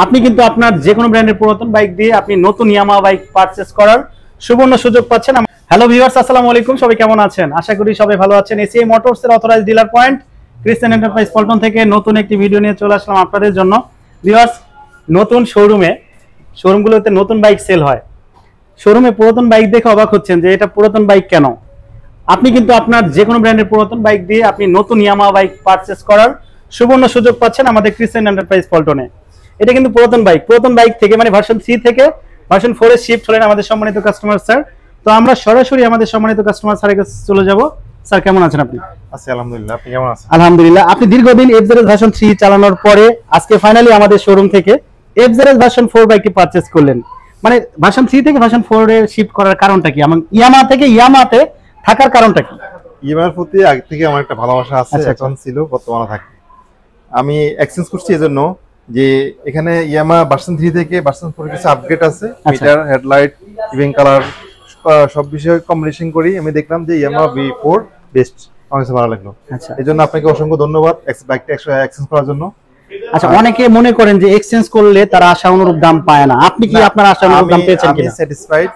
আপনি কিন্তু আপনার যে কোনো ব্র্যান্ডের পুরাতন বাইক দিয়ে আপনি নতুন ইয়ামাহা বাইক পারচেজ করার সুবর্ণ সুযোগ পাচ্ছেন। হ্যালো ভিউয়ার্স, আসসালামু আলাইকুম। সবাই কেমন আছেন? আশা করি সবাই ভালো আছেন। এসিআই মোটরস এর authorized dealer point Christian Enterprise Paltan থেকে নতুন একটি ভিডিও নিয়ে চলে আসলাম আপনাদের জন্য। ভিউয়ার্স, নতুন শোরুমগুলোতে নতুন বাইক সেল হয়। শোরুমে পুরাতন বাইক দেখে অবাক হচ্ছেন যে এটা পুরাতন বাইক কেন। আপনি কিন্তু আপনার যে কোনো ব্র্যান্ডের পুরাতন বাইক দিয়ে আপনি নতুন ইয়ামাহা বাইক পারচেজ করার সুবর্ণ সুযোগ পাচ্ছেন আমাদের ক্রিস্টিয়ান এন্টারপ্রাইজ পল্টনে। এটা কিন্তু পুরাতন বাইক থেকে মানে ভার্সন 3 থেকে ভার্সন 4 এ শিফট হলেন আমাদের সম্মানিত কাস্টমার স্যার। তো আমরা সরাসরি আমাদের সম্মানিত কাস্টমার স্যারের কাছে চলে যাব। স্যার, কেমন আছেন আপনি? আছি আলহামদুলিল্লাহ। আপনি কেমন আছেন? আলহামদুলিল্লাহ। আপনি দীর্ঘদিন এফজেডএস ভার্সন 3 চালানোর পরে আজকে ফাইনালি আমাদের শোরুম থেকে এফজেডএস ভার্সন 4 বাইকটি পারচেজ করলেন। মানে ভার্সন 3 থেকে ভার্সন 4 এ শিফট করার কারণটা কি? আমার ইয়ামাহা থেকে ইয়ামাহাতে থাকার কারণটা কি? ইয়ামাহার প্রতি আগে থেকে আমার একটা ভালোবাসা আছে, এখন ছিল, বর্তমানে থাকে। আমি এক্সচেঞ্জ করছি এজন্য যে এখানে ইয়ামাহা ভার্সন 3 থেকে ভার্সন 4 কিছু আপগ্রেড আছে। মিটার, হেডলাইট, ইভিং কালার সব বিষয়ে কম্বিনেশন করি। আমি দেখলাম যে ইয়ামাহা V4 বেস্ট, আমার কাছে ভালো লাগলো। আচ্ছা, এজন্য আপনাকে অসংখ্য ধন্যবাদ বাইকটা এক্সচেঞ্জ করার জন্য। আচ্ছা, অনেকে মনে করেন যে এক্সচেঞ্জ করলে তারা আশা অনুরূপ দাম পায় না। আপনি কি আপনার আশা অনুরূপ দাম পেয়েছেন কিনা? আমি স্যাটিসফাইড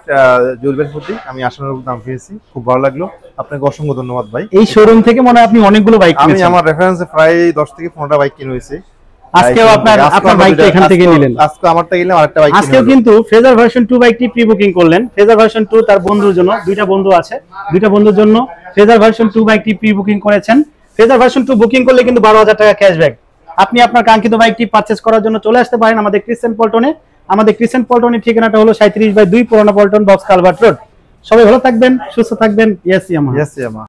জুয়েলের প্রতি, আমি আশা অনুরূপ দাম পেয়েছি, খুব ভালো লাগলো। আপনাকে অসংখ্য ধন্যবাদ ভাই। এই শোরুম থেকে মনে হয় আপনি অনেকগুলো বাইক কিনেছেন। আমি আমার রেফারেন্সে প্রায় 10 থেকে 15টা বাইক কিনে হয়েছে। আজকেও আপনার বাইকটা এখান থেকে নিলেন। আজকে আমারটা নিলাম, আরেকটা বাইক কিনলাম। আজকেও কিন্তু ফেজার ভার্সন 2 বাইকটি প্রি বুকিং করলেন। ফেজার ভার্সন 2 তার বন্ধুর জন্য, দুইটা বন্ধু আছে, দুইটা বন্ধুর জন্য ফেজার ভার্সন 2 বাইকটি প্রি বুকিং করেছেন। ফেজার ভার্সন 2 বুকিং করলে কিন্তু 12,000 টাকা ক্যাশব্যাক। আপনি আপনার কাঙ্ক্ষিত বাইকটি পারচেজ করার জন্য চলে আসতে পারেন আমাদের ক্রিস্টিয়ান পল্টনে। আমাদের ক্রিস্টিয়ান পল্টনের ঠিকানাটা হলো 37/2 পুরানো পল্টন, বক্স কালভার্ট রোড। সবাই ভালো থাকবেন, সুস্থ থাকবেন। Yes Yamaha.